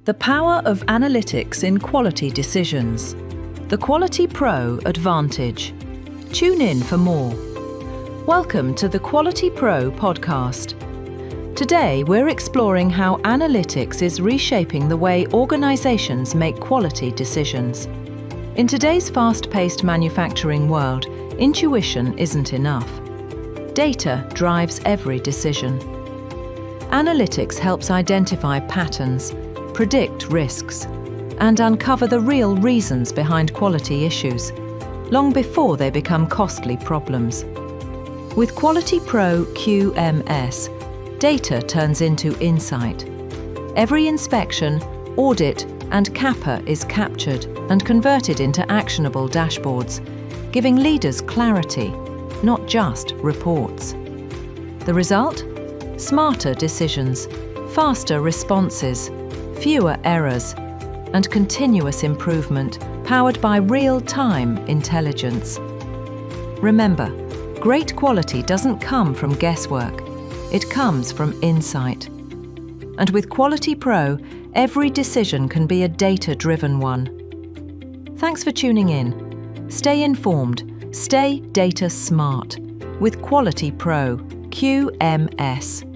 The power of analytics in quality decisions. The QualityPro Advantage. Tune in for more. Welcome to the QualityPro Podcast. Today, we're exploring how analytics is reshaping the way organizations make quality decisions. In today's fast-paced manufacturing world, intuition isn't enough. Data drives every decision. Analytics helps identify patterns, predict risks, and uncover the real reasons behind quality issues, long before they become costly problems. With QualityPro QMS, data turns into insight. Every inspection, audit, and CAPA is captured and converted into actionable dashboards, giving leaders clarity, not just reports. The result? Smarter decisions, faster responses, fewer errors, and continuous improvement powered by real-time intelligence. Remember, great quality doesn't come from guesswork, it comes from insight. And with QualityPro, every decision can be a data-driven one. Thanks for tuning in. Stay informed, stay data smart with QualityPro QMS.